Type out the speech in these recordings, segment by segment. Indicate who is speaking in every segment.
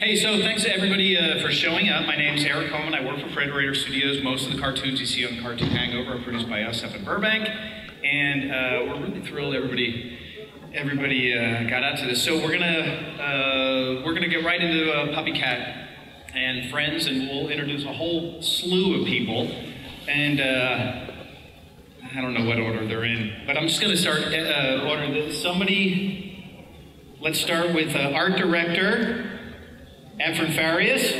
Speaker 1: Hey, so thanks to everybody for showing up. My name's Eric Coleman. I work for Frederator Studios. Most of the cartoons you see on Cartoon Hangover are produced by us up in Burbank, and we're really thrilled everybody got out to this. So we're gonna get right into PuppyCat and friends, and we'll introduce a whole slew of people. And I don't know what order they're in, but I'm just gonna start ordering this. Let's start with art director Efren Farias.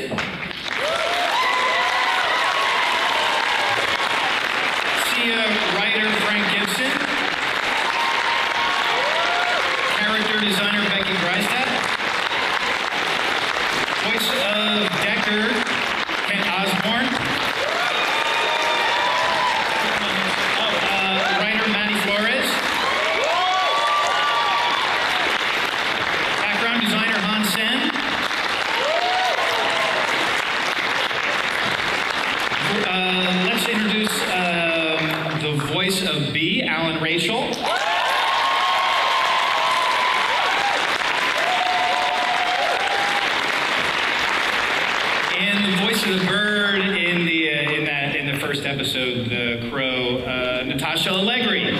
Speaker 1: Writer Frank Gibson. Character designer Becky Breistad. Voice of Decker Kent Osborne. Writer Manny Flores. Background designer Han Sen. Let's introduce the voice of B, Alan Rachel. And the voice of the bird in the first episode, the crow, Natasha Allegri.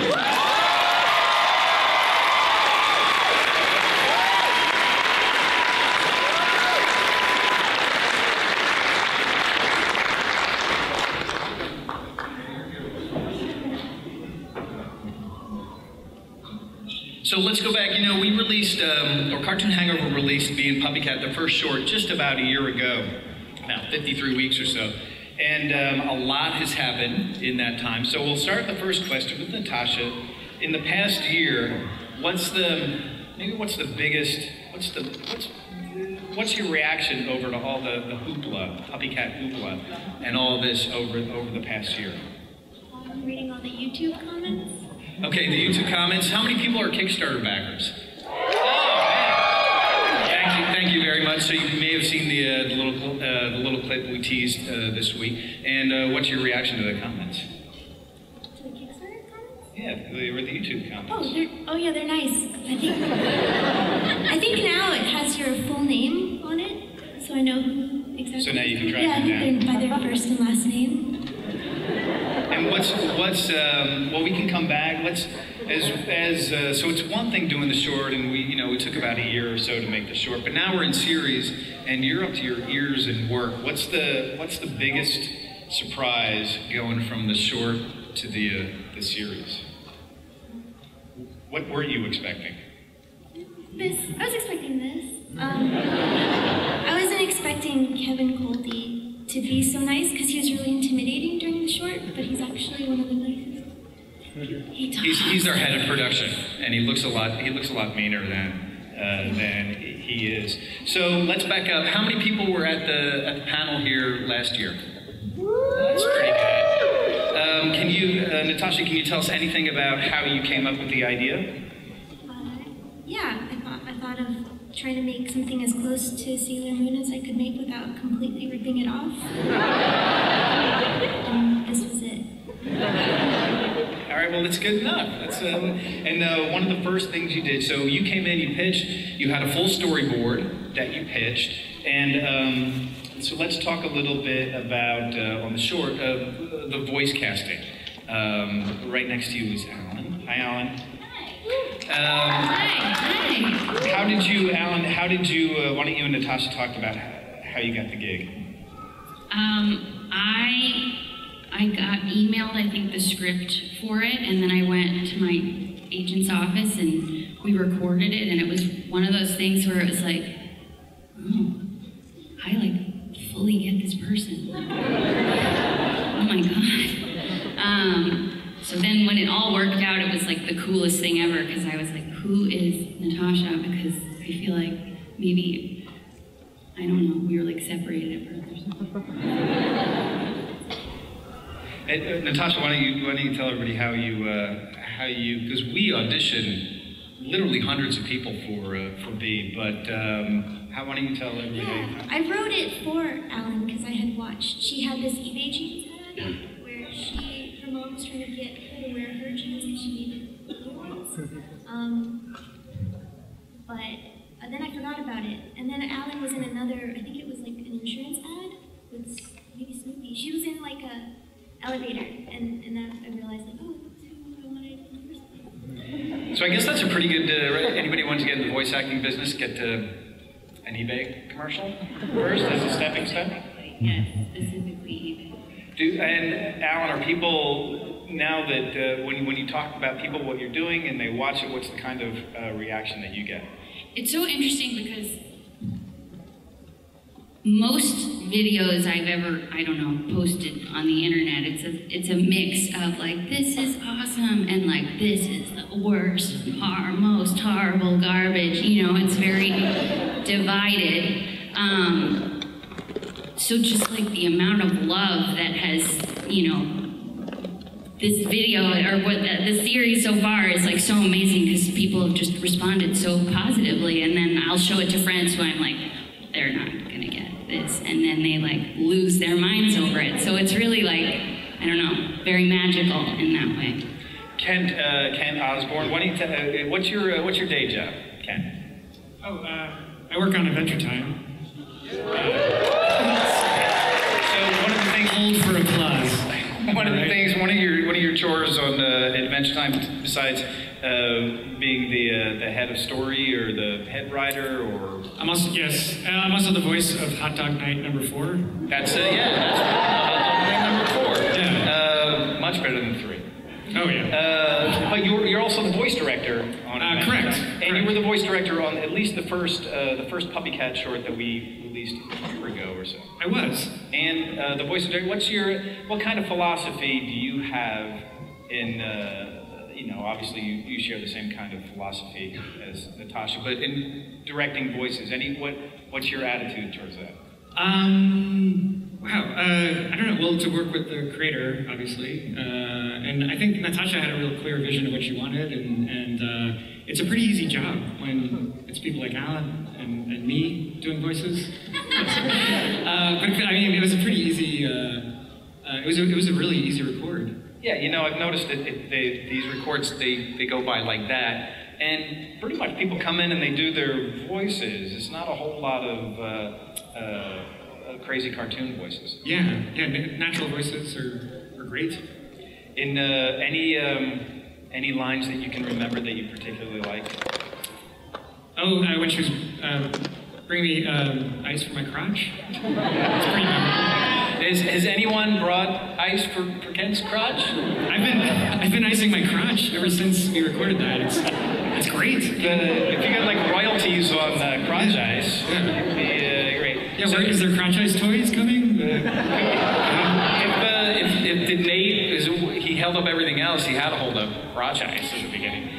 Speaker 1: So let's go back. You know, we released, or Cartoon Hangover released being PuppyCat, the first short, just about a year ago, about 53 weeks or so. And a lot has happened in that time. So we'll start the first question with Natasha. In the past year, what's your reaction over to all the hoopla, PuppyCat hoopla, and all this over the past year?
Speaker 2: I'm reading all the YouTube comments.
Speaker 1: Okay, the YouTube comments. How many people are Kickstarter backers? Oh, man. Thank you very much. So you may have seen the little clip we teased this week. And what's your reaction to the comments?
Speaker 2: To the Kickstarter comments?
Speaker 1: Yeah, they were the YouTube comments.
Speaker 2: Oh yeah, they're nice. I think now it has your full name on it, so I know who exactly.
Speaker 1: So now you can track them down.
Speaker 2: By their first and last name.
Speaker 1: And well, we can come back. So it's one thing doing the short, and we took about a year or so to make the short, but now we're in series, and you're up to your ears in work. What's the biggest surprise going from the short to the series? What were you expecting?
Speaker 2: I was expecting this. I wasn't expecting Kevin Colby to be so nice, because he was really intimidating during the short, but he's actually one of the nicest.
Speaker 1: He's our head of production, and he looks a lot meaner than he is. So let's back up. How many people were at the panel here last year? That's pretty good. Natasha, can you tell us anything about how you came up with the idea?
Speaker 2: Yeah, I thought of trying to make something as close to Sailor Moon as I could make without completely ripping it off. And this was it.
Speaker 1: All right, well, that's good enough. One of the first things you did, so you came in, you pitched, you had a full storyboard that you pitched, and so let's talk a little bit about, on the short, the voice casting. Right next to you is Alan. Hi, Alan.
Speaker 2: Hi.
Speaker 1: How did you, Alan, why don't you and Natasha talk about how you got the gig?
Speaker 3: I got emailed, I think, the script for it, and then I went to my agent's office and we recorded it, and it was one of those things where it was like, oh, I fully get this person. Oh my God. So then when it all worked out, it was like the coolest thing ever, because I was like, who is Natasha? Because I feel like maybe, I don't know, we were like separated at birth or something.
Speaker 1: Natasha, why don't you tell everybody how you, because we auditioned literally hundreds of people for B, but why don't you tell everybody?
Speaker 2: Yeah, I wrote it for Alan because I had watched, she had this eBay jeans ad where her mom was trying to get her to wear her jeans and she needed new ones. But then I forgot about it. And then Alan was in another, I think it was like an insurance ad with maybe Snoopy. She was in like a elevator, and that I realized like, oh, that's who I wanted in the first place.
Speaker 1: So I guess that's a pretty good, anybody wants to get in the voice acting business, get an eBay commercial first as a stepping stone?
Speaker 3: Yes, specifically eBay.
Speaker 1: And Alan, are people, now that when you talk about people, what you're doing, and they watch it, what's the kind of reaction that you get?
Speaker 3: It's so interesting because most videos I've ever, posted on the internet, it's a mix of like, this is awesome, and like, this is the worst, most horrible garbage. It's very divided. So just like the amount of love that has, this video, or what the series so far is like so amazing because people have just responded so positively, and then I'll show it to friends who I'm like, they're not gonna get this, and then they like lose their minds over it. So it's really like, I don't know, very magical in that way.
Speaker 1: Kent Osborne, what's your day job, Kent?
Speaker 4: Oh, I work on Adventure Time.
Speaker 1: So one of the things,
Speaker 4: Hold for applause.
Speaker 1: one of the things, one of your chores on Adventure Time, besides being the head of story or the head writer, or
Speaker 4: I'm also the voice of Hot Dog Night #4.
Speaker 1: That's number 4.
Speaker 4: Yeah.
Speaker 1: Much better than 3.
Speaker 4: Oh yeah.
Speaker 1: But you're also the voice director on Adventure
Speaker 4: correct.
Speaker 1: Time. And you were the voice director on at least the first PuppyCat short that we released a year ago or so.
Speaker 4: I was.
Speaker 1: And the voice director, what kind of philosophy do you have in, obviously you share the same kind of philosophy as Natasha, but in directing voices, what's your attitude towards that?
Speaker 4: Wow, I don't know, well, to work with the creator, obviously, and I think Natasha had a real clear vision of what she wanted, and it's a pretty easy job when it's people like Alan and me doing voices. But I mean, it was a pretty easy, it was a really easy record.
Speaker 1: Yeah, I've noticed that these records, they go by like that, and pretty much people come in and they do their voices. It's not a whole lot of crazy cartoon voices.
Speaker 4: Yeah, natural voices are great.
Speaker 1: In any lines that you can remember that you particularly like?
Speaker 4: Oh, when she was bringing me ice for my crotch. It's pretty memorable.
Speaker 1: Has anyone brought ice for Kent's crotch?
Speaker 4: I've been icing my crotch ever since we recorded that. It's great.
Speaker 1: If you got like royalties on crotch ice, it'd be great.
Speaker 4: Yeah, so, is there crotch ice toys coming?
Speaker 1: If Nate, he held up everything else, he had to hold up crotch ice at the beginning.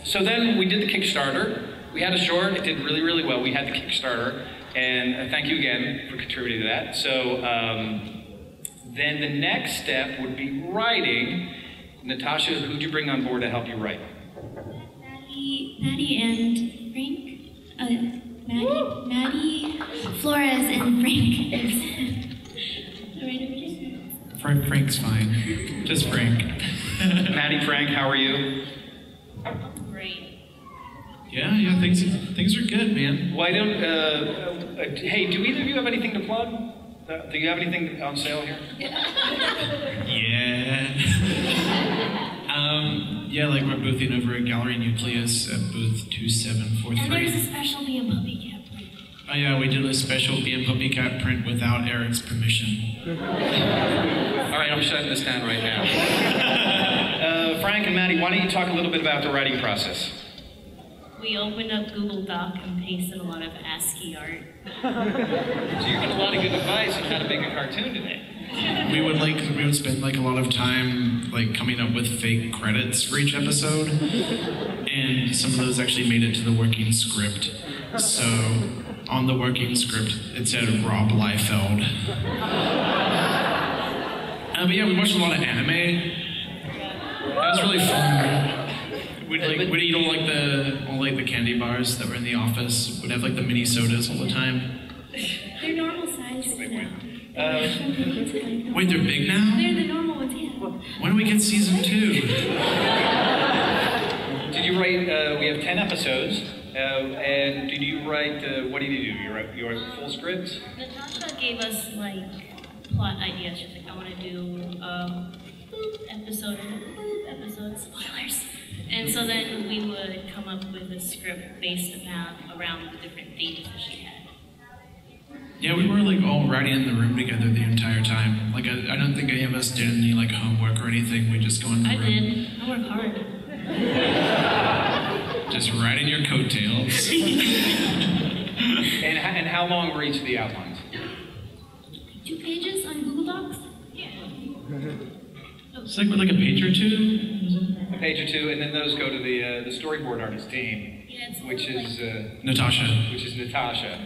Speaker 1: So then we did the Kickstarter. We had a short, it did really, really well. We had the Kickstarter, and thank you again for contributing to that. So then the next step would be writing. Natasha, who'd you bring on board to help you write?
Speaker 2: Maddie and Frank. Maddie, Flores, and Frank.
Speaker 4: Frank's fine. Just Frank.
Speaker 1: Maddie, Frank, how are you?
Speaker 3: Great.
Speaker 5: Yeah, things are good, man.
Speaker 1: Why don't, hey, do either of you have anything to plug? Do you have anything on sale here?
Speaker 5: Yeah, like we're boothing over at Gallery Nucleus at booth 2743.
Speaker 2: And there's a special Me and PuppyCat print.
Speaker 5: Oh yeah, we did a special Me and PuppyCat print without Eric's permission.
Speaker 1: All right, I'm shutting this down right now. Frank and Maddie, why don't you talk a little bit about the writing process?
Speaker 6: We opened up Google Doc and pasted a lot of ASCII art.
Speaker 1: So you're getting a lot of good advice on how to make a cartoon today.
Speaker 5: We would spend like a lot of time like coming up with fake credits for each episode, and some of those actually made it to the working script. So on the working script it said Rob Liefeld. But yeah, we watched a lot of anime. That was really fun. We'd eat all the candy bars that were in the office. We'd have like the mini sodas all the time.
Speaker 2: They're normal size now.
Speaker 5: Wait, they're big now?
Speaker 2: They're the normal ones, yeah.
Speaker 5: When do we get season 2?
Speaker 1: Did you write? We have 10 episodes, and did you write? What did you do? You write full scripts?
Speaker 6: Natasha gave us like plot ideas. She's like, I want to do episode spoilers. And so then we would come up with a script based around the different themes that she had.
Speaker 5: Yeah, we were like all writing in the room together the entire time. Like I don't think any of us did any like homework or anything. We just go in the room.
Speaker 6: I did. I work hard.
Speaker 5: Just riding your coattails.
Speaker 1: And how long were each of the outlines?
Speaker 2: 2 pages on Google Docs?
Speaker 6: Yeah.
Speaker 5: It's like a page or two.
Speaker 1: A page or two, and then those go to the storyboard artist team, which is
Speaker 5: Natasha.
Speaker 1: Which is Natasha.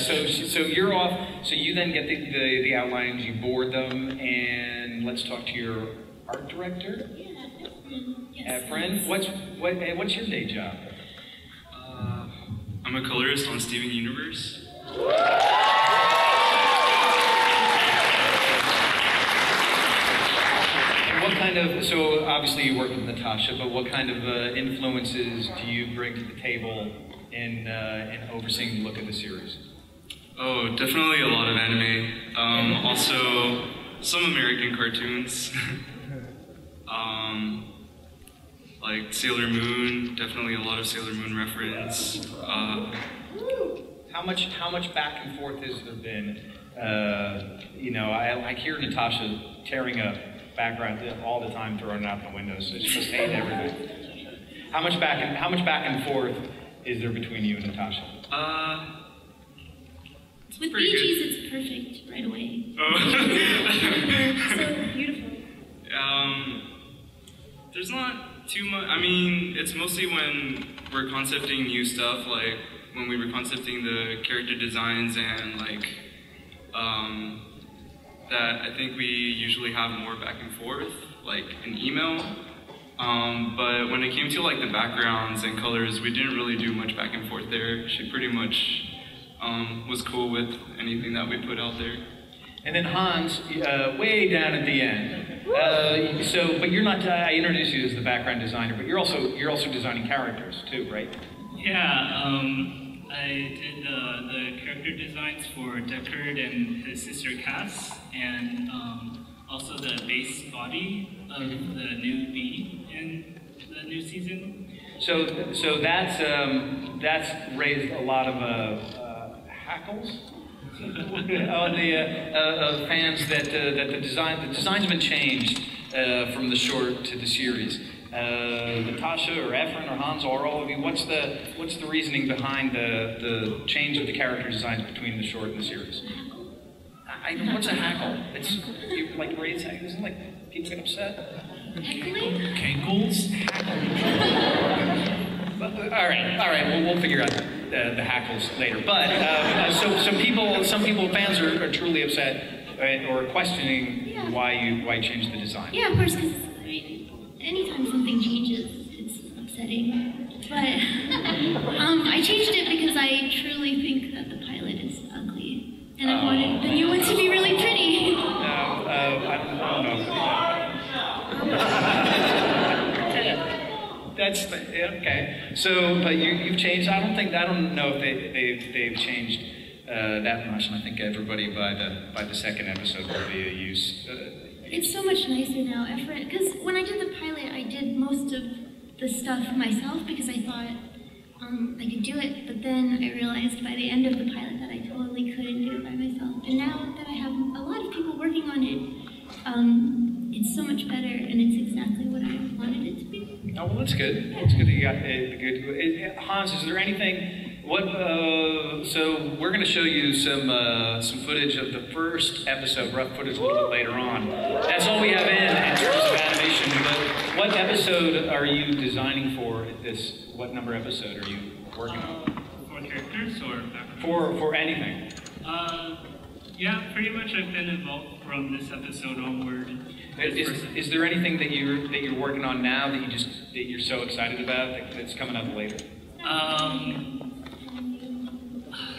Speaker 1: So you're off. So you then get the outlines, you board them, and let's talk to your art director.
Speaker 6: Yes.
Speaker 1: Friend. What's your day job?
Speaker 7: I'm a colorist on Steven Universe.
Speaker 1: What kind of, so obviously you work with Natasha, but what kind of influences do you bring to the table in overseeing the look of the series?
Speaker 7: Oh, definitely a lot of anime. Also, some American cartoons. Like Sailor Moon, definitely a lot of Sailor Moon reference.
Speaker 1: How much back and forth has there been? I hear Natasha tearing up background all the time, throwing it out the window, so she must hate everything. How much back and forth is there between you and Natasha?
Speaker 2: With Bee Gees, it's perfect right away.
Speaker 7: Oh.
Speaker 2: So beautiful.
Speaker 7: There's not too much. I mean, it's mostly when we're concepting new stuff, like when we were concepting the character designs and like that I think we usually have more back and forth, like an email. But when it came to like the backgrounds and colors, we didn't really do much back and forth there. She pretty much was cool with anything that we put out there.
Speaker 1: And then Hans, way down at the end. But you're not. I introduced you as the background designer, but you're also designing characters too, right?
Speaker 8: Yeah. I did the character designs for Deckard and his sister Cass, and also the base body of the new bee in the new season.
Speaker 1: So that's raised a lot of hackles on the fans that the design's been changed from the short to the series. Natasha or Efren or Hans or all of you, what's the reasoning behind the change of the character designs between the short and the series? What's a hackle? It's like raised hackles, isn't like people get upset?
Speaker 2: Heckling?
Speaker 5: Cankles?
Speaker 1: All right. We'll figure out the hackles later. But some people, fans are truly upset or questioning why you changed the design.
Speaker 2: Yeah, of course, because anytime something changes, it's upsetting. But I changed it because I truly think that the pilot is ugly, and I wanted the new one to be really pretty.
Speaker 1: I don't know. That's okay. So, but you've changed. I don't know if they've changed that much, and I think everybody by the second episode will be a use.
Speaker 2: It's so much nicer now, Efren. Because when I did the pilot, I did most of the stuff myself because I thought I could do it. But then I realized by the end of the pilot that I totally couldn't do it by myself. And now that I have a lot of people working on it, it's so much better, and it's exactly what I wanted it to be.
Speaker 1: Oh, well, that's good. It's good that you got good. Hans, is there anything? So we're going to show you some footage of the first episode, rough footage a little bit later on. That's all we have in terms of animation. But what episode are you designing for this? What number episode are you working on?
Speaker 8: For characters or background?
Speaker 1: For anything.
Speaker 8: Yeah, pretty much I've been involved from this episode onward.
Speaker 1: Is there anything that you're working on now that you're so excited about that's coming up later?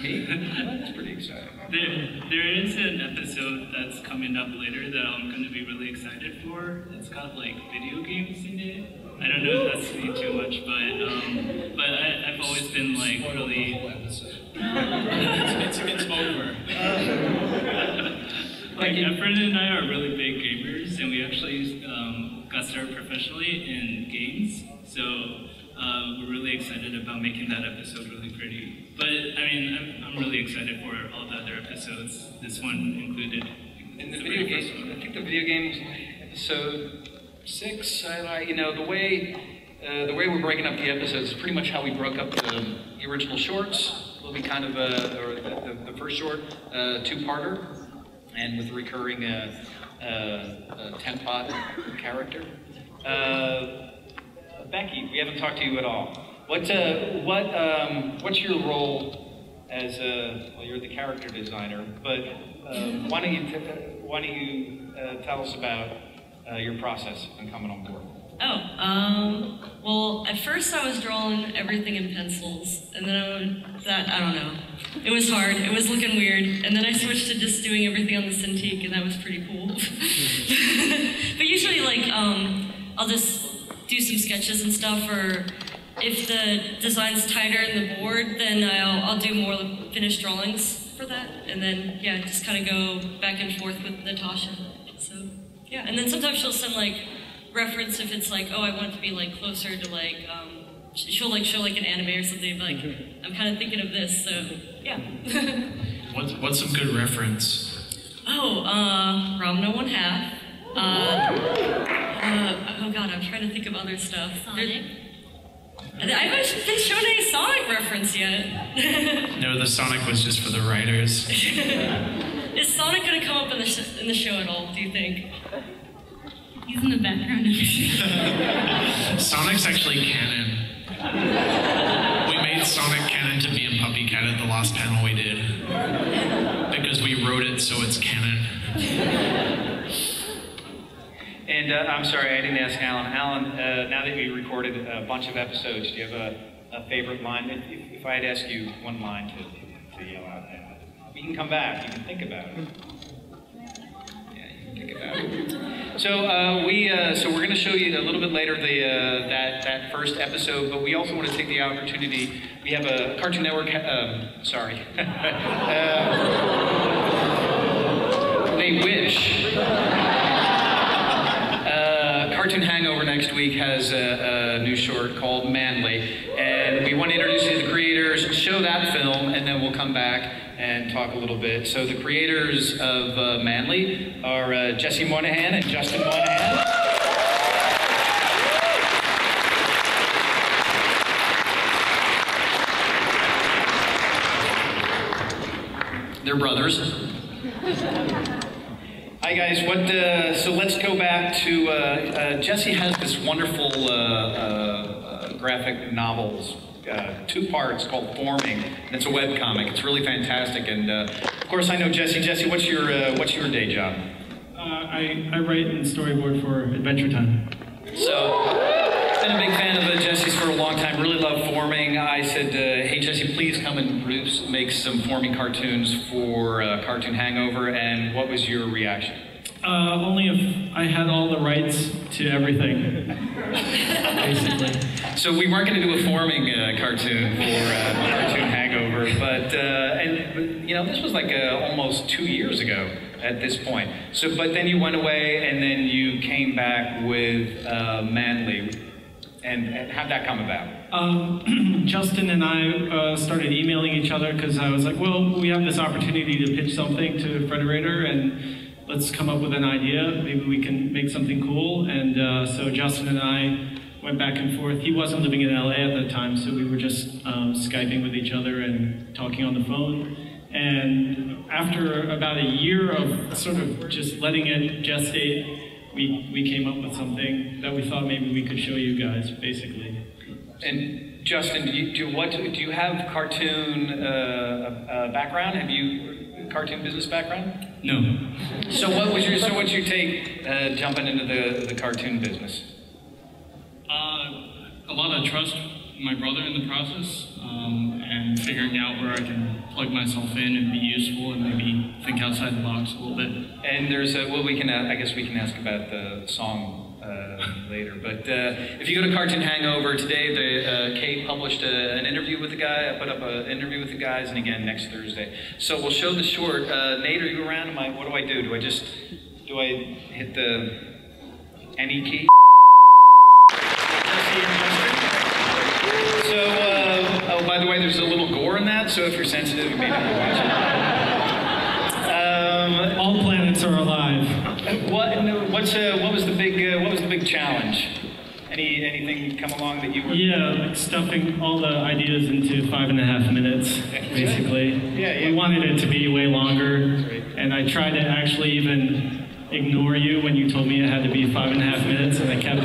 Speaker 1: Me? That's pretty exciting.
Speaker 8: There is an episode that's coming up later that I'm going to be really excited for. It's got like video games in it. I don't know if that's saying too much, but I've always been like really.
Speaker 5: It's over.
Speaker 8: Like Efren and I are really big gamers, and we actually got started professionally in games. So we're really excited about making that episode really pretty. But I mean, I'm really excited for all the other episodes. This one included.
Speaker 1: In the video game, I think the video games episode 6. You know, the way we're breaking up the episodes is pretty much how we broke up the original shorts. Will be kind of or the first short, 2-parter, and with a recurring 10-pot character. Becky, we haven't talked to you at all. What's your role as well, you're the character designer, but why don't you tell us about your process in coming on board?
Speaker 9: Well, at first I was drawing everything in pencils, and then I don't know. It was hard, it was looking weird, and then I switched to just doing everything on the Cintiq, and that was pretty cool. But usually, like, I'll just do some sketches and stuff, or if the design's tighter in the board, then I'll do more finished drawings for that, and then, yeah, just kind of go back and forth with Natasha. So, yeah, and then sometimes she'll send, like, reference if it's like, oh, I want it to be like closer to like, she'll like show like an anime or something, but like, I'm kind of thinking of this, so yeah.
Speaker 5: What's some good reference?
Speaker 9: Oh, Ramno 1/2. Oh god, I'm trying to think of other stuff.
Speaker 6: Sonic.
Speaker 9: I haven't been shown any Sonic reference yet.
Speaker 5: No, the Sonic was just for the writers.
Speaker 9: Is Sonic gonna come up in the show at all, do you think?
Speaker 3: He's in the background of the show.
Speaker 5: Sonic's actually canon. We made Sonic canon to be in PuppyCat at the last panel we did. Because we wrote it so it's canon.
Speaker 1: And I'm sorry, I didn't ask Alan. Alan, now that you recorded a bunch of episodes, do you have a favorite line? If I had asked you one line to yell out, you can come back, you can think about it. Yeah, you can think about it. So we're going to show you a little bit later that first episode, but we also want to take the opportunity. We have a Cartoon Network. They wish. Cartoon Hangover next week has a new short called Manly, and we want to introduce you to the creators, show that film, and then we'll come back and talk a little bit. So the creators of Manly are Jesse Moynihan and Justin Moynihan. They're brothers. Hi guys, so let's go back to, Jesse has this wonderful graphic novels, 2 parts called Forming, and it's a webcomic. It's really fantastic, and of course I know Jesse. Jesse, what's your day job?
Speaker 4: I write and storyboard for Adventure Time.
Speaker 1: So, been a big fan of Jesse's for a long time, really love Forming. I said, hey Jesse, please come and make some Forming cartoons for Cartoon Hangover, and what was your reaction?
Speaker 4: Only if I had all the rights to everything, basically.
Speaker 1: So we weren't going to do a Forming cartoon for Cartoon Hangover, but you know, this was like almost 2 years ago at this point. So, but then you went away, and then you came back with Manly. And how'd that come about?
Speaker 4: Justin and I started emailing each other because I was like, well, we have this opportunity to pitch something to Frederator, and let's come up with an idea. Maybe we can make something cool. And so Justin and I went back and forth. He wasn't living in LA at the time, so we were just Skyping with each other and talking on the phone. And after about a year of sort of just letting it gestate, we came up with something that we thought maybe we could show you guys, basically.
Speaker 1: And Justin, do you have cartoon background? Have you cartoon business background?
Speaker 4: No.
Speaker 1: So what's your take jumping into the cartoon business?
Speaker 10: A lot of trust my brother in the process, and figuring out where I can plug myself in and be useful and maybe think outside the box a little bit.
Speaker 1: And there's I guess we can ask about the song later. But if you go to Cartoon Hangover today, Kate published an interview with the guy. I put up an interview with the guys, and again next Thursday. So we'll show the short. Nate, are you around? What do I do? Do I hit the any key? So, oh, by the way, there's a little gore in that, so if you're sensitive, you may not watch it.
Speaker 11: All planets are alive.
Speaker 1: What was the big challenge? Anything come along that you were?
Speaker 11: Yeah, like stuffing all the ideas into 5.5 minutes, basically.
Speaker 1: Yeah.
Speaker 11: We wanted it to be way longer,
Speaker 1: right.
Speaker 11: And I tried to actually even ignore you when you told me it had to be 5.5 minutes, and I kept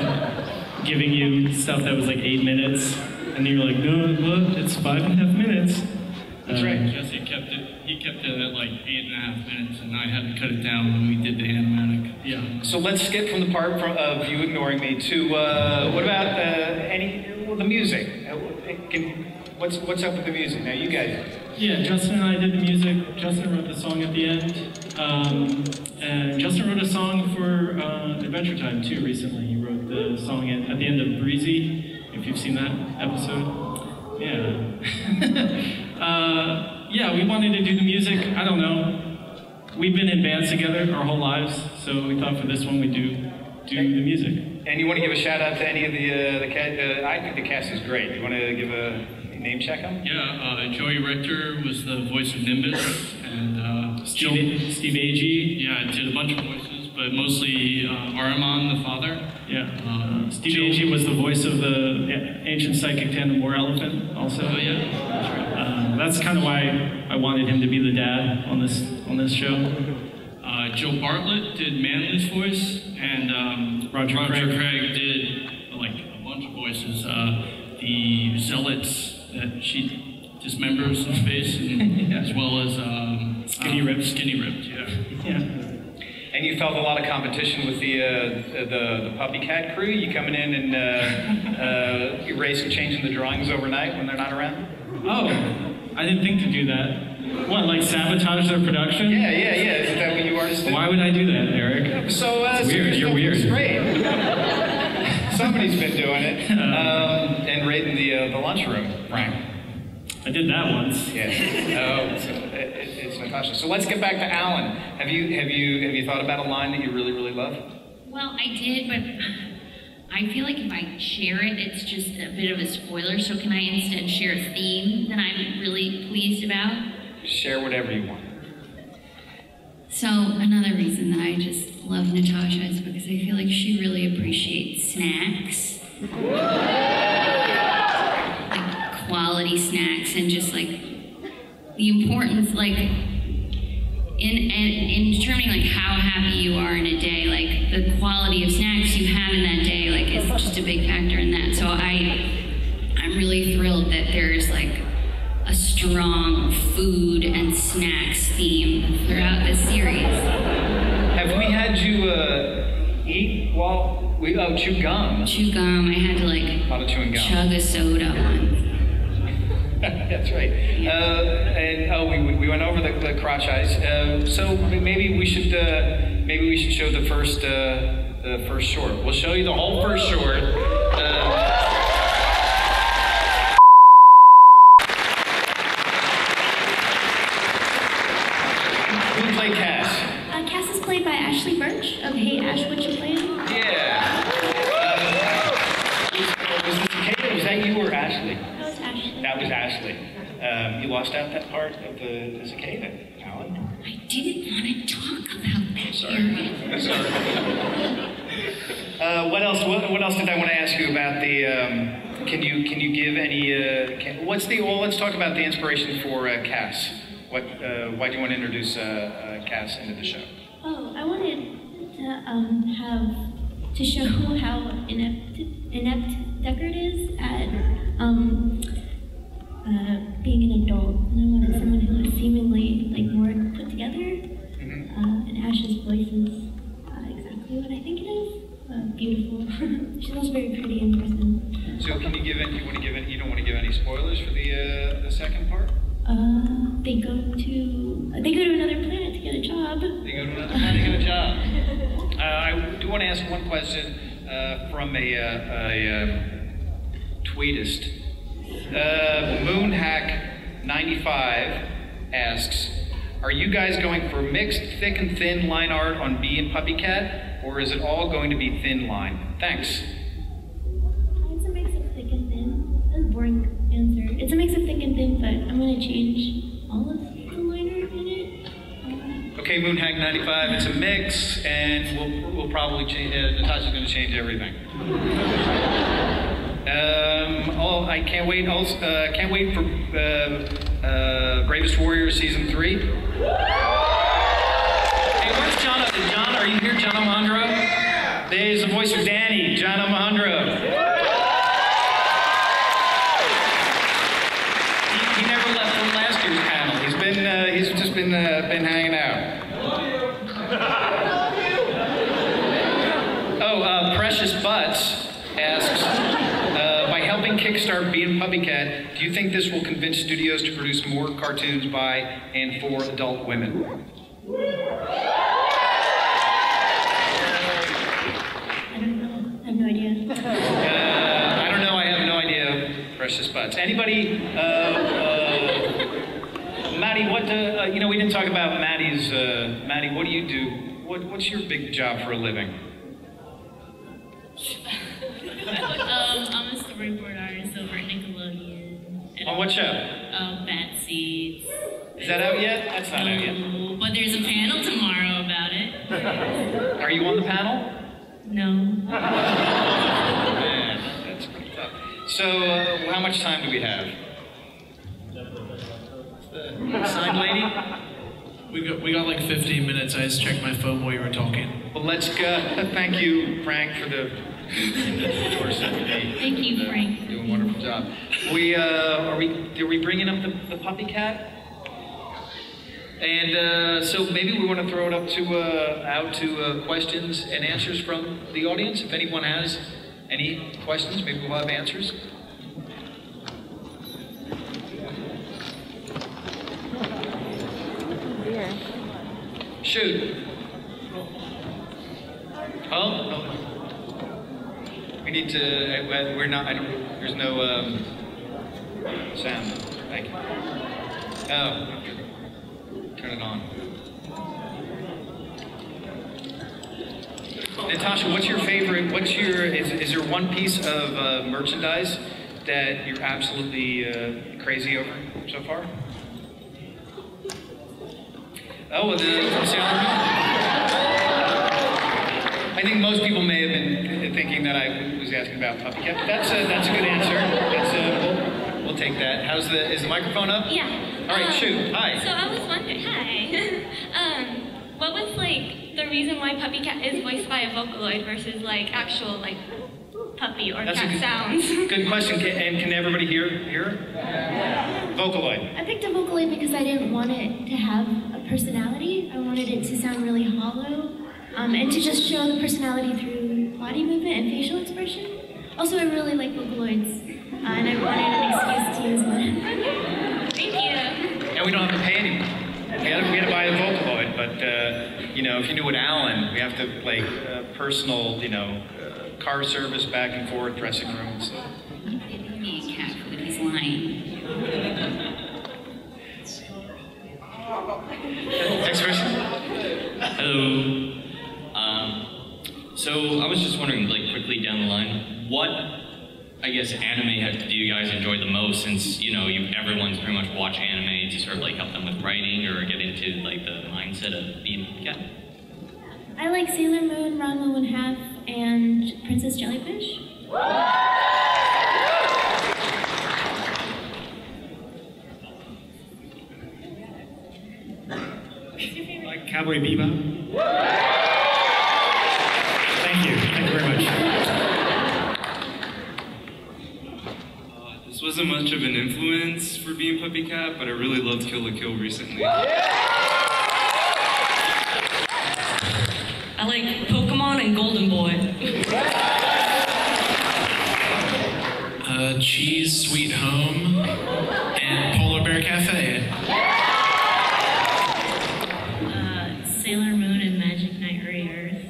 Speaker 11: giving you stuff that was like 8 minutes, and you were like, no, look, it's 5.5 minutes.
Speaker 1: That's right.
Speaker 10: Jesse kept it at like 8.5 minutes, and I had to cut it down when we did the animatic.
Speaker 11: Yeah.
Speaker 1: So let's skip from the part of you ignoring me to what about the music? What's up with the music? Now you guys.
Speaker 11: Yeah, Justin and I did the music. Justin wrote the song at the end. And Justin wrote a song for Adventure Time too recently. He wrote the song at the end of Breezy, if you've seen that episode. Yeah. Yeah, we wanted to do the music. I don't know. We've been in bands together our whole lives, so we thought for this one we'd do the music.
Speaker 1: And you want to give a shout out to any of the cast? I think the cast is great. You want to give a name check them?
Speaker 10: Yeah, Joey Richter was the voice of Nimbus, and
Speaker 11: Steve Agee.
Speaker 10: Yeah, did a bunch of voices, but mostly Ahriman, the father.
Speaker 11: Yeah. Steve Agee was the voice of the ancient psychic tandem war elephant, also.
Speaker 10: Oh yeah, that's right.
Speaker 11: That's kind of why I wanted him to be the dad on this show.
Speaker 10: Joe Bartlett did Manly's voice, and
Speaker 11: Roger
Speaker 10: Craig did like a bunch of voices. The zealots that she dismembers in space, and, as well as
Speaker 11: Skinny Ripped.
Speaker 10: Yeah.
Speaker 1: And you felt a lot of competition with the PuppyCat crew. You coming in and erasing, changing the drawings overnight when they're not around?
Speaker 11: Oh, I didn't think to do that. What, like sabotage their production?
Speaker 1: Yeah. Isn't that what you artists do?
Speaker 11: Why would I do that, Eric?
Speaker 1: So
Speaker 11: it's weird. You're weird.
Speaker 1: It's great. Somebody's been doing it and raiding the lunchroom, Frank.
Speaker 11: I did that once.
Speaker 1: Yeah. It's Natasha. So let's get back to Alan. Have you thought about a line that you really, really love?
Speaker 3: Well, I did, but I feel like if I share it, it's just a bit of a spoiler. So can I instead share a theme that I'm really pleased about?
Speaker 1: Share whatever you want.
Speaker 3: So another reason that I just love Natasha is because I feel like she really appreciates snacks. Like quality snacks, and just like the importance, like in determining like how happy you are in a day, like the quality of snacks you have in that day, like is just a big factor in that. So I'm really thrilled that there's like a strong food and snacks theme throughout this series.
Speaker 1: Have we had you eat while chew gum?
Speaker 3: Chew gum. I had to like
Speaker 1: a lot of chewing gum.
Speaker 3: Chug a soda once.
Speaker 1: That's right. And we went over the crotch eyes. So maybe we should show the first short. We'll show you the whole first short. Who played Cass?
Speaker 2: Cass is played by Ashley Birch of Hey Ash, What You Playing?
Speaker 1: Yeah. Was the cicada? Was that you or Ashley?
Speaker 2: That was Ashley.
Speaker 1: That was Ashley. You lost out that part of the cicada, Alan.
Speaker 3: I didn't want to talk about that.
Speaker 1: Sorry. What else did I want to ask you about the? Can you give any? Let's talk about the inspiration for Cass. Why do you want to introduce Cass into the show?
Speaker 2: Oh, I wanted to show how inept Deckard is at being an adult, and I wanted someone who was seemingly like more put together. And Ash's voice is exactly what I think it is. Beautiful. She looks very pretty in person.
Speaker 1: So can you give any? You don't want to give any spoilers for the second part?
Speaker 2: They go to another planet to get a job.
Speaker 1: They go to another planet to get a job. I do want to ask one question. from a tweetist. Moonhack95 asks, are you guys going for mixed, thick and thin line art on Bee and PuppyCat, or is it all going to be thin line? Thanks.
Speaker 2: It's a mix of thick and thin. That's a boring answer. It's a mix of thick and thin, but I'm going to change all of the line art in it.
Speaker 1: Okay, Moonhack95, it's a mix, and we'll probably change, Natasha's going to change everything. I can't wait. Can't wait for Bravest Warrior Season 3. Hey, where's John? John, are you here, John Alejandro? There's the voice of Danny, John Alejandro. He never left from last year's panel. He's just been hanging out. Oh, Precious Butts asks, by helping kickstart Bee and PuppyCat, do you think this will convince studios to produce more cartoons by and for adult women?
Speaker 2: I don't know. I have no idea.
Speaker 1: I don't know. I have no idea. Precious Butts. Anybody? Maddie, what? We didn't talk about Maddie's. Maddie, what do you do? What's your big job for a living?
Speaker 6: I'm a storyboard artist over at Nickelodeon.
Speaker 1: On what show?
Speaker 6: Bad Seeds.
Speaker 1: Is that out yet? That's not out yet.
Speaker 6: But there's a panel tomorrow about it.
Speaker 1: Are you on the panel?
Speaker 6: No.
Speaker 1: Man, that's pretty tough. So, how much time do we have? The sign lady?
Speaker 5: We got like 15 minutes. I just checked my phone while you were talking.
Speaker 1: Well, let's go. Thank you, Frank, for the endorsement.
Speaker 6: Thank you, Frank.
Speaker 1: Doing a wonderful job. Are we bringing up the PuppyCat? And so maybe we want to throw it up out to questions and answers from the audience. If anyone has any questions, maybe we'll have answers. Shoot. Oh, no. We need to, we're not, there's no sound. Thank you. Oh, turn it on. Natasha, what's your favorite, is there one piece of merchandise that you're absolutely crazy over so far? Oh, the Sailor Moon. I think most people may have been thinking that I was asking about PuppyCat, but that's a good answer. We'll take that. Is the microphone up?
Speaker 2: Yeah.
Speaker 1: All right, shoot. Hi.
Speaker 2: So I was wondering, what was the reason why PuppyCat is voiced by a Vocaloid versus actual puppy or cat sounds?
Speaker 1: Good question. And can everybody hear? Vocaloid.
Speaker 2: I picked a Vocaloid because I didn't want it to have a personality. I wanted it to sound really hollow, and to just show the personality through body movement and facial expression. Also, I really like Vocaloids, and I wanted an excuse to use one. Thank you.
Speaker 1: And we don't have to pay anyone. We had to buy the Vocaloid, but if you knew what Alan, we have to personal, car service back and forth, dressing room and stuff.
Speaker 3: Maybe a cat food, he's lying.
Speaker 1: Next person.
Speaker 12: Hello. So I was just wondering, quickly down the line, what, I guess, anime do you guys enjoy the most? Since everyone's pretty much watch anime to sort of help them with writing or get into the mindset of being PuppyCat.
Speaker 2: I like Sailor Moon, Ranma 1/2, and Princess Jellyfish.
Speaker 4: Like Cowboy Bebop? Thank you very much.
Speaker 7: This wasn't much of an influence for being PuppyCat, but I really loved Kill la Kill recently.
Speaker 9: I like Pokemon and Golden Boy.
Speaker 5: Cheese Sweet Home and Polar Bear Cafe.
Speaker 6: Sailor Moon and Magic Knight Ray-Earth.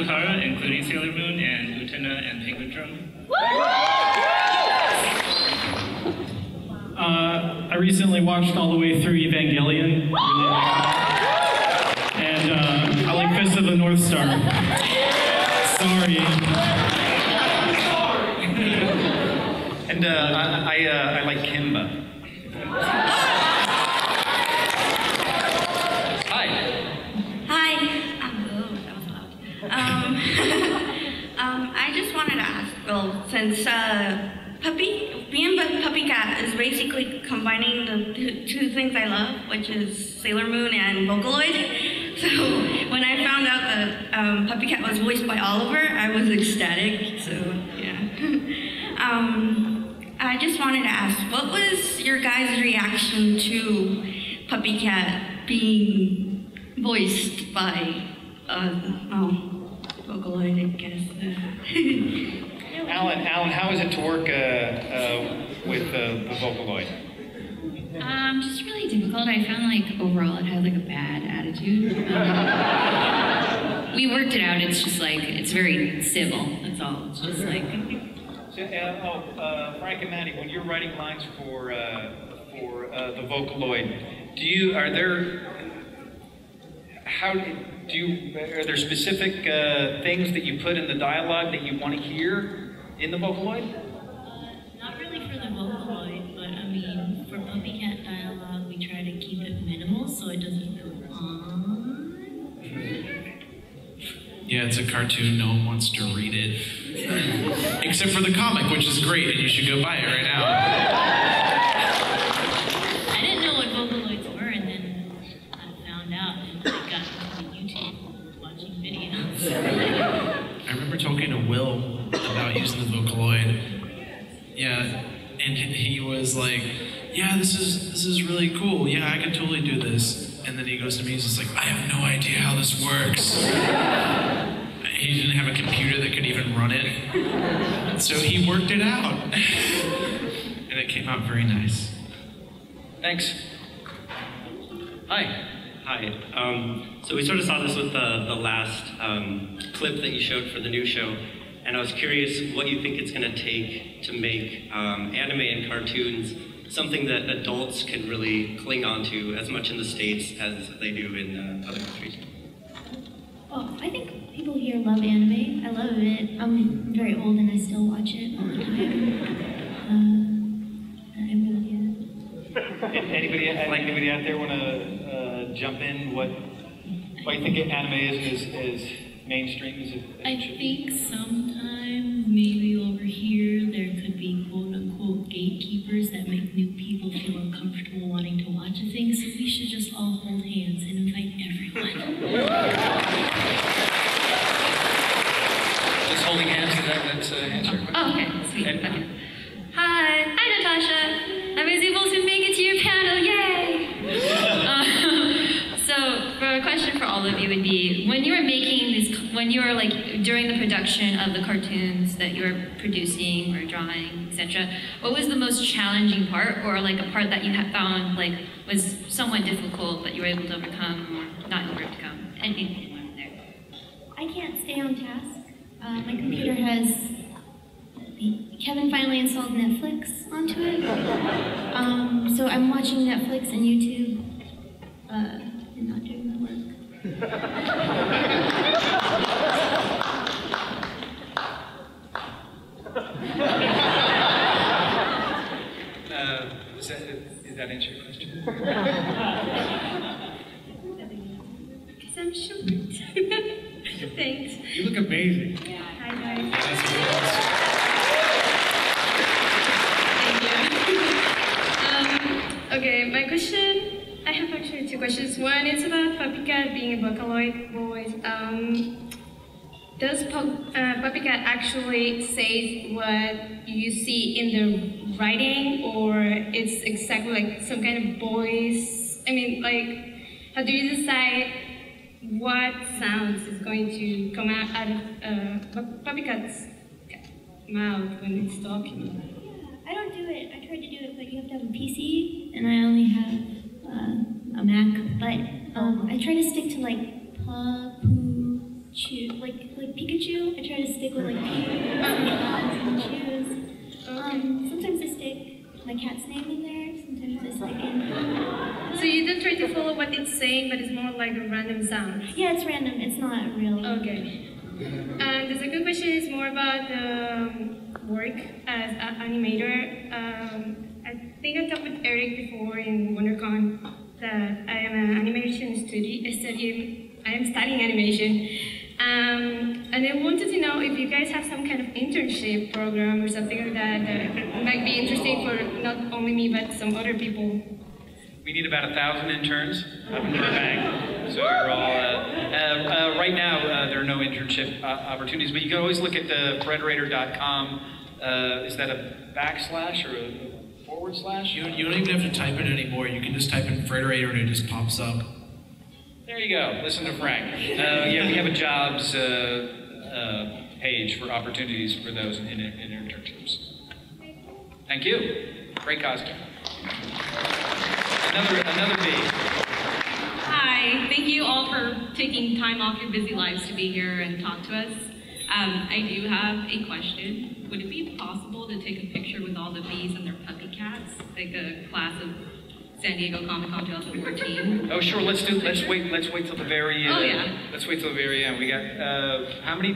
Speaker 8: Ikuhara, including Sailor Moon and Utena and Penguin Drum.
Speaker 11: I recently watched all the way through Evangelion. Really liked it. And I like Fist of the North Star. Sorry.
Speaker 1: And I like Kimba. Hi.
Speaker 13: Hi. Oh, that was loud. I just wanted to ask, well, since being PuppyCat is basically combining the two things I love, which is Sailor Moon and Vocaloid. So when I found out that PuppyCat was voiced by Oliver, I was ecstatic. So yeah. I just wanted to ask, what was your guys' reaction to PuppyCat being voiced by Vocaloid, I guess.
Speaker 1: Alan, how is it to work with the Vocaloid?
Speaker 3: Just really difficult. I found like overall it had like a bad attitude. We worked it out. It's just like it's very civil. That's all. It's just like.
Speaker 1: So, Frank and Maddie, when you're writing lines for the Vocaloid, are there specific things that you put in the dialogue that you want to hear in the Vocaloid?
Speaker 6: Not really for the Vocaloid, but I mean, for PuppyCat dialogue, we try to keep it minimal so it doesn't go on.
Speaker 5: Yeah, it's a cartoon. No one wants to read it. Except for the comic, which is great, and you should go buy it right now.
Speaker 6: I didn't know what Vocaloids were, and then I found out and I got into YouTube watching videos.
Speaker 5: I remember talking to Will about using the Vocaloid. Yeah, and he was like, yeah, this is really cool. Yeah, I can totally do this. And then he goes to me, he's just like, I have no idea how this works. He didn't have a computer that could even run it. So he worked it out. And it came out very nice.
Speaker 1: Thanks. Hi.
Speaker 14: Hi. So we sort of saw this with the last clip that you showed for the new show. And I was curious what you think it's going to take to make anime and cartoons something that adults can really cling on to as much in the States as they do in other countries.
Speaker 2: Well, I think people here love anime. I love it. I'm very old and I still watch it all the time. I really do.
Speaker 1: Anybody out there want to jump in? What you think anime is as mainstream as it
Speaker 6: I
Speaker 1: should be?
Speaker 6: think sometimes, maybe over here, there could be quote-unquote gatekeepers that make new people feel uncomfortable wanting to watch a thing, so we should just all hold hands and invite everyone.
Speaker 1: Just holding hands, that's answer.
Speaker 15: Oh, okay, sweet. Okay. Hi, Natasha. I was able to make it to your panel, yay! So, for a question for all of you would be, when you were making these, when you were like during the production of the cartoons that you were producing or drawing, etc., what was the most challenging part, or like a part that you had found like was somewhat difficult but you were able to overcome or not able to overcome? Anything there?
Speaker 2: I can't stay on task. My computer has. Kevin finally installed Netflix onto it. So I'm watching Netflix and YouTube and not doing my work.
Speaker 1: Does that answer your question?
Speaker 15: Because I'm short. Thanks.
Speaker 4: You look amazing.
Speaker 15: Yeah. Hi, guys. Okay, my question, I have actually two questions. One is about PuppyCat being a Vocaloid voice. Does PuppyCat actually say what you see in the writing, or it's exactly like some kind of voice? I mean, like, how do you decide what sounds is going to come out of PuppyCat's mouth when it's talking?
Speaker 2: I don't do it. I tried to do it, but you have to have a PC, and I only have a Mac. But I try to stick to like pa, poo, chew, like stick with like gloves and shoes. Sometimes I stick my cat's name in there. Sometimes I stick in.
Speaker 15: So you don't try to follow what it's saying, but it's more like a random sound.
Speaker 2: Yeah, it's random. It's not real.
Speaker 15: Okay. And the second question is more about work as an animator. I think I talked with Eric before in WonderCon that I am an animation I am studying animation. And I wanted to know if you guys have some kind of internship program or something like that that might be interesting for not only me but some other people.
Speaker 1: We need about 1,000 interns up in Burbank. So you're all, right now there are no internship opportunities, but you can always look at frederator.com. Is that a backslash or a forward slash?
Speaker 5: You don't even have to type it anymore. You can just type in Frederator and it just pops up.
Speaker 1: There you go. Listen to Frank. Yeah, we have a jobs page for opportunities for those in internships. Thank you. Great costume. Another B.
Speaker 16: Hi. Thank you all for taking time off your busy lives to be here and talk to us. I do have a question. Would it be possible to take a picture with all the bees and their puppy cats, like a class of San Diego Comic-Con 2014?
Speaker 1: Oh, sure. Let's wait till the very end.
Speaker 16: Oh, yeah.
Speaker 1: Let's wait till the very end. We got how many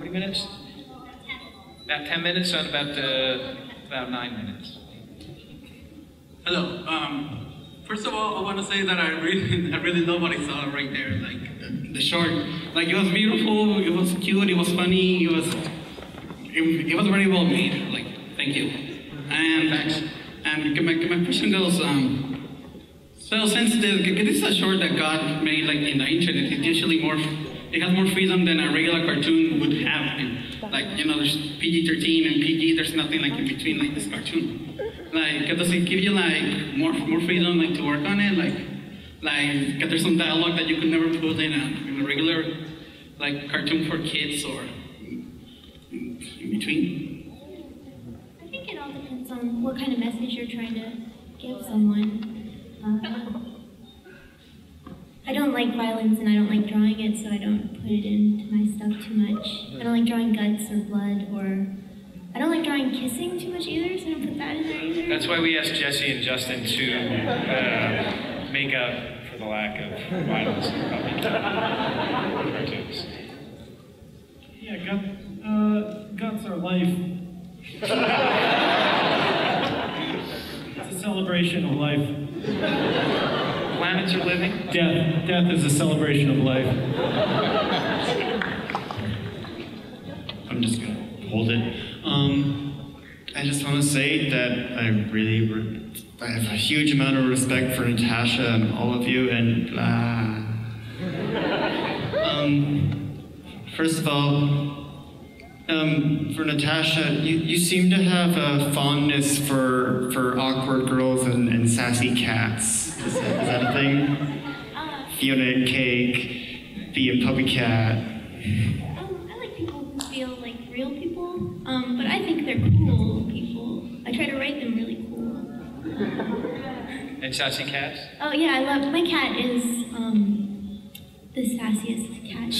Speaker 1: minutes? About 10 minutes. So about 9 minutes.
Speaker 17: Hello. First of all, I want to say that I really love what I saw right there. Like the short, like it was beautiful, it was cute, it was funny, it was very well made. Like, thank you. And thanks. And my question goes, so since this is a short that God made like in the internet, it's usually it has more freedom than a regular cartoon would have. And, like, you know, there's PG-13 and PG, there's nothing like in between like this cartoon. Like, does it give you like more freedom like to work on it? Like there's some dialogue that you could never put in a regular like cartoon for kids or in between?
Speaker 2: I think it all depends on what kind of message you're trying to give someone. I don't like violence and I don't like drawing it, so I don't put it into my stuff too much. I don't like drawing guts or blood, or I don't like drawing kissing too much either, so I don't put that in there either.
Speaker 1: That's why we asked Jesse and Justin to make up for the lack of violence in cartoons.
Speaker 11: Yeah, guts are life. It's a celebration of life.
Speaker 1: Planets are living.
Speaker 11: Death is a celebration of life.
Speaker 18: I'm just gonna hold it. I just want to say that I have a huge amount of respect for Natasha and all of you, and first of all, for Natasha, you seem to have a fondness for awkward girls and sassy cats. Is that a thing? Fiona and Cake, be a PuppyCat.
Speaker 2: I like people who feel like real people, but I think they're cool people. I try to write them really cool.
Speaker 1: And sassy cats?
Speaker 2: Oh yeah, my cat is the sassiest cat.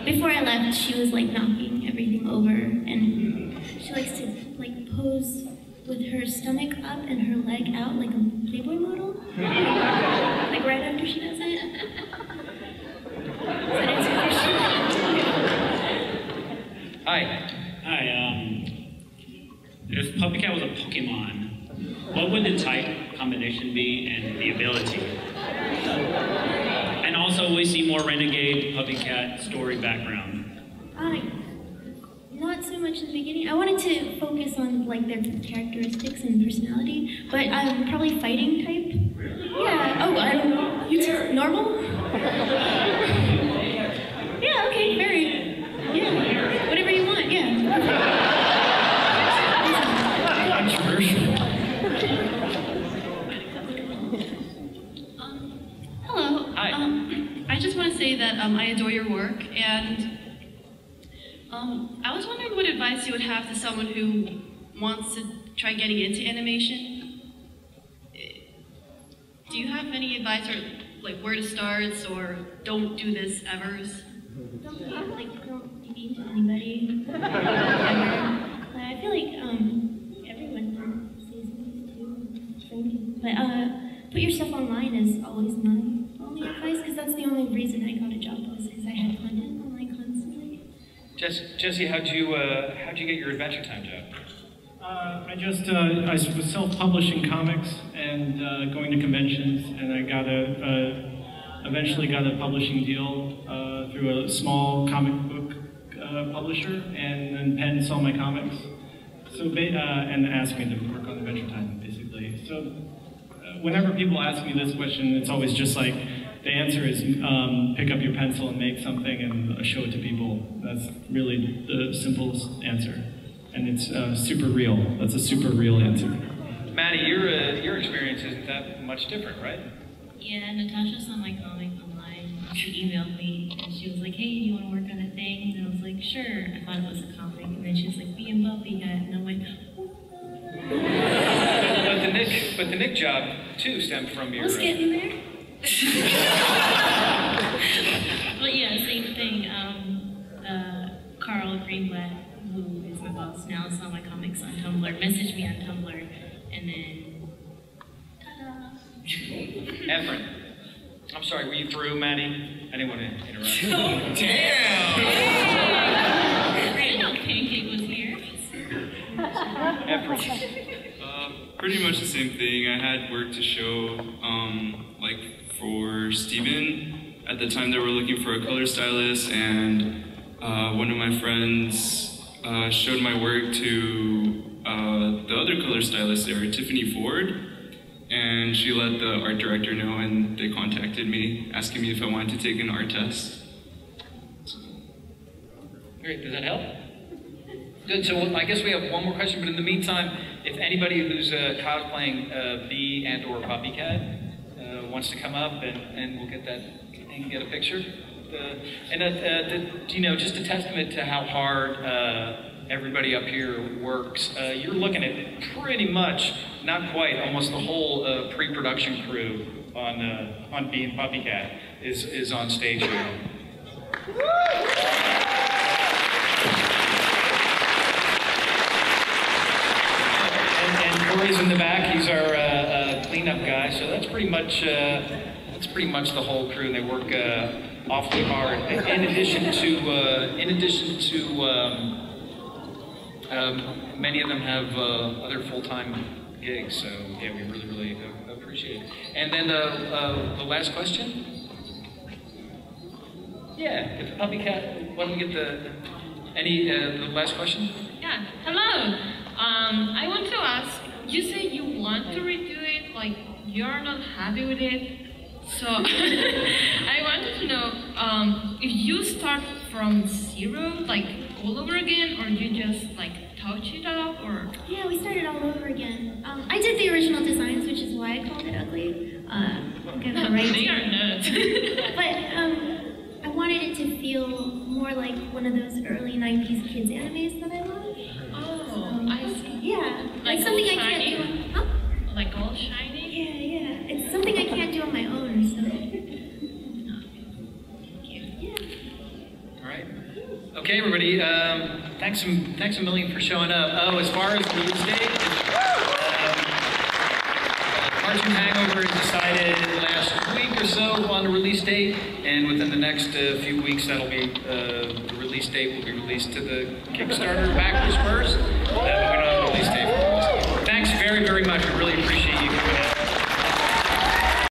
Speaker 2: Before I left, she was like knocking everything over, and she likes to like pose with her stomach up and her leg out like a Playboy model. Like right after she does it. Does that answer your question?
Speaker 19: Hi. Hi, if PuppyCat was a Pokemon, what would the type combination be and the ability? And also, we see more renegade PuppyCat story background.
Speaker 2: Not so much in the beginning. I wanted to focus on like their characteristics and personality, but probably fighting type. Yeah. Oh, I don't know. You just normal? Yeah. Okay. Very. Yeah. Whatever you want. Yeah.
Speaker 11: Controversial.
Speaker 20: Hello.
Speaker 1: Hi.
Speaker 20: I just want to say that I adore your work, and I was wondering what advice you would have to someone who wants to try getting into animation. Do you have any advice, or like where to start, or don't do this ever?
Speaker 2: Don't mean to anybody. Ever. But I feel like everyone says things too. But put your stuff online is always my only advice, because that's the only reason I got a job, was because I had content online constantly.
Speaker 1: Jesse, how'd you get your Adventure Time job?
Speaker 11: I was self-publishing comics and going to conventions, and I eventually got a publishing deal through a small comic book publisher, and then Penn saw my comics, and asked me to work on Adventure Time, basically. So whenever people ask me this question, it's always just like, the answer is pick up your pencil and make something and show it to people. That's really the simplest answer. And it's super real. That's a super real answer.
Speaker 1: Maddie, your experience isn't that much different, right?
Speaker 6: Yeah, Natasha saw my comic online. She emailed me and she was like, hey, do you want to work on a thing? And I was like, sure. I thought it was a comic. And then she was like, be in PuppyCat. And I went,
Speaker 1: but the Nick job too stemmed from your.
Speaker 6: I was getting there. But yeah, same thing. Carl Greenblatt, who is my boss now, saw my comics on Tumblr, messaged me on Tumblr, and then ta-da!
Speaker 1: Efren, I'm sorry, were you through, Maddie? I didn't want to interrupt.
Speaker 6: Oh, damn! I didn't know Pancake was here.
Speaker 1: Efren.
Speaker 7: Pretty much the same thing. I had work to show, like for Steven. At the time they were looking for a color stylist, and one of my friends showed my work to the other color stylist there, Tiffany Ford, and she let the art director know, and they contacted me asking me if I wanted to take an art test.
Speaker 1: Great, does that help? Good, so I guess we have one more question, but in the meantime, if anybody who's cosplaying Bee and or PuppyCat wants to come up, and we'll get that and get a picture. Just a testament to how hard everybody up here works. You're looking at pretty much, not quite, almost the whole pre-production crew on Bee and PuppyCat is on stage here. And Corey's in the back. He's our cleanup guy. So that's pretty much the whole crew. And they work awfully hard. In addition to many of them have other full-time gigs. So yeah, we really appreciate it. And then the last question. Yeah, if PuppyCat, why don't we get the last question?
Speaker 21: Yeah, hello. I want to ask, you say you want to redo it, like you're not happy with it. So I wanted to know if you start from zero, like all over again, or you just like touch it up, or?
Speaker 2: Yeah, we started all over again. I did the original designs, which is why I called it ugly.
Speaker 21: They are nuts.
Speaker 2: But I wanted it to feel more like one of those early 90s kids animes that I love.
Speaker 21: Oh, I see.
Speaker 2: Yeah.
Speaker 21: Like
Speaker 2: it's something
Speaker 21: all
Speaker 2: I can't
Speaker 21: shiny?
Speaker 2: do. Huh?
Speaker 21: Like all shiny?
Speaker 2: Yeah. It's something I can't do on my own, so.
Speaker 1: All right. Okay, everybody. Thanks a million for showing up. Oh, as far as the release date, Cartoon Hangover decided last week or so on the release date, and within the next few weeks, that'll be the release date will be released to the Kickstarter backers first. But we don't have a release date for it. Thanks very, very much. I really appreciate you.